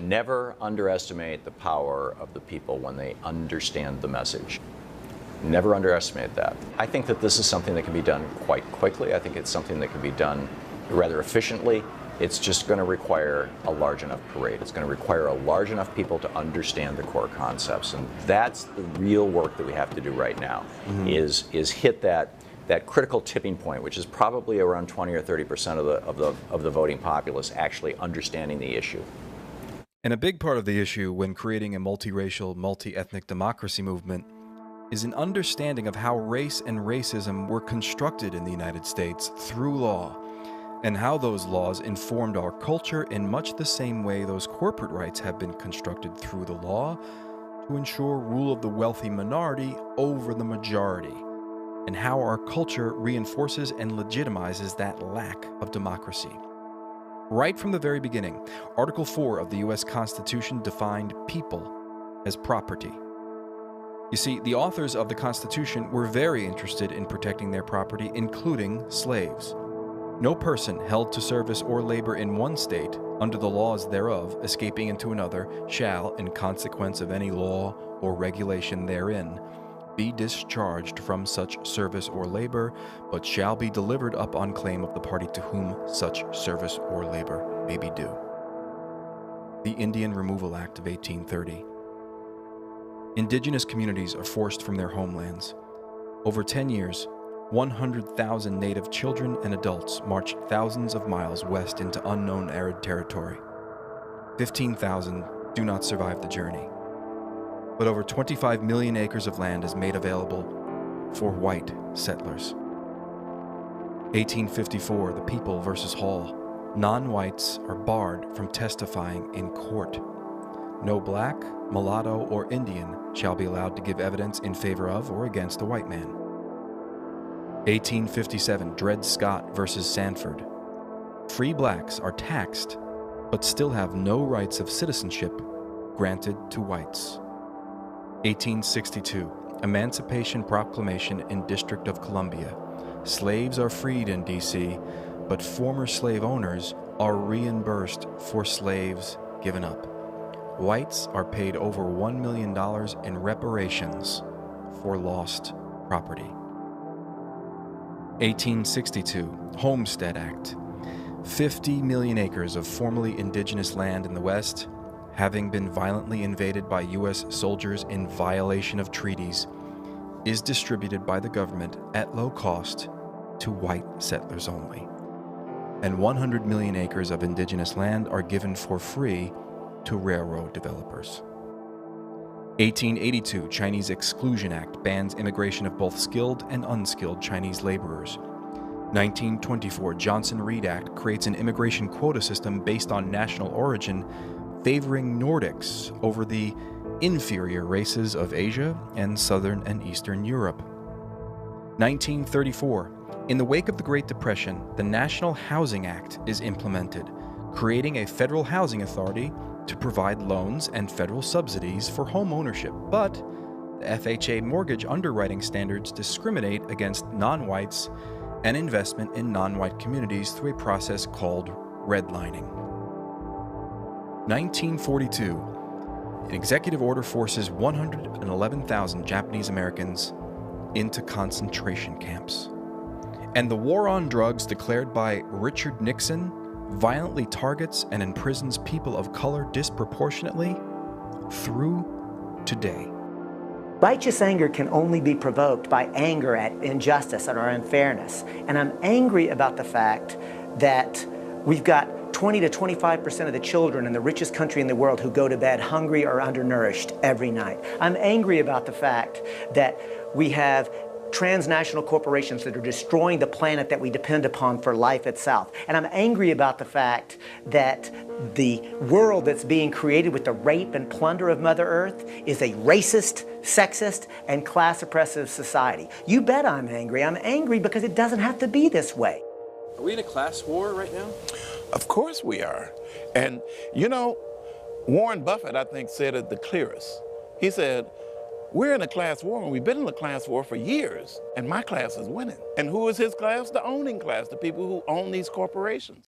Never underestimate the power of the people when they understand the message. Never underestimate that. I think that this is something that can be done quite quickly. I think it's something that can be done rather efficiently. It's just going to require a large enough parade. It's going to require a large enough people to understand the core concepts. And that's the real work that we have to do right now, is hit that critical tipping point, which is probably around 20 or 30% of the voting populace actually understanding the issue. And a big part of the issue when creating a multiracial, multi-ethnic democracy movement is an understanding of how race and racism were constructed in the United States through law, and how those laws informed our culture in much the same way those corporate rights have been constructed through the law to ensure rule of the wealthy minority over the majority, and how our culture reinforces and legitimizes that lack of democracy. Right from the very beginning, Article 4 of the U.S. Constitution defined people as property. You see, the authors of the Constitution were very interested in protecting their property, including slaves. No person held to service or labor in one state, under the laws thereof, escaping into another, shall, in consequence of any law or regulation therein, be discharged from such service or labor, but shall be delivered up on claim of the party to whom such service or labor may be due. The Indian Removal Act of 1830. Indigenous communities are forced from their homelands. Over 10 years, 100,000 native children and adults march thousands of miles west into unknown arid territory. 15,000 do not survive the journey. But over 25 million acres of land is made available for white settlers. 1854, the People versus Hall. Non-whites are barred from testifying in court. No black, mulatto, or Indian shall be allowed to give evidence in favor of or against a white man. 1857, Dred Scott versus Sanford. Free blacks are taxed, but still have no rights of citizenship granted to whites. 1862, Emancipation Proclamation in District of Columbia. Slaves are freed in D.C., but former slave owners are reimbursed for slaves given up. Whites are paid over $1 million in reparations for lost property. 1862, Homestead Act. 50 million acres of formerly indigenous land in the West, having been violently invaded by U.S. soldiers in violation of treaties, is distributed by the government at low cost to white settlers only. And 100 million acres of indigenous land are given for free to railroad developers. 1882, Chinese Exclusion Act bans immigration of both skilled and unskilled Chinese laborers. 1924, Johnson-Reed Act creates an immigration quota system based on national origin, favoring Nordics over the inferior races of Asia and Southern and Eastern Europe. 1934, in the wake of the Great Depression, the National Housing Act is implemented, creating a federal housing authority to provide loans and federal subsidies for home ownership, but the FHA mortgage underwriting standards discriminate against non-whites and investment in non-white communities through a process called redlining. 1942, an executive order forces 111,000 Japanese Americans into concentration camps. And the war on drugs declared by Richard Nixon violently targets and imprisons people of color disproportionately through today. Righteous anger can only be provoked by anger at injustice or unfairness. And I'm angry about the fact that we've got 20 to 25% of the children in the richest country in the world who go to bed hungry or undernourished every night. I'm angry about the fact that we have transnational corporations that are destroying the planet that we depend upon for life itself. And I'm angry about the fact that the world that's being created with the rape and plunder of Mother Earth is a racist, sexist, and class-oppressive society. You bet I'm angry. I'm angry because it doesn't have to be this way. Are we in a class war right now? Of course we are. And, you know, Warren Buffett, I think, said it the clearest. He said, we're in a class war, and we've been in a class war for years, and my class is winning. And who is his class? The owning class, the people who own these corporations.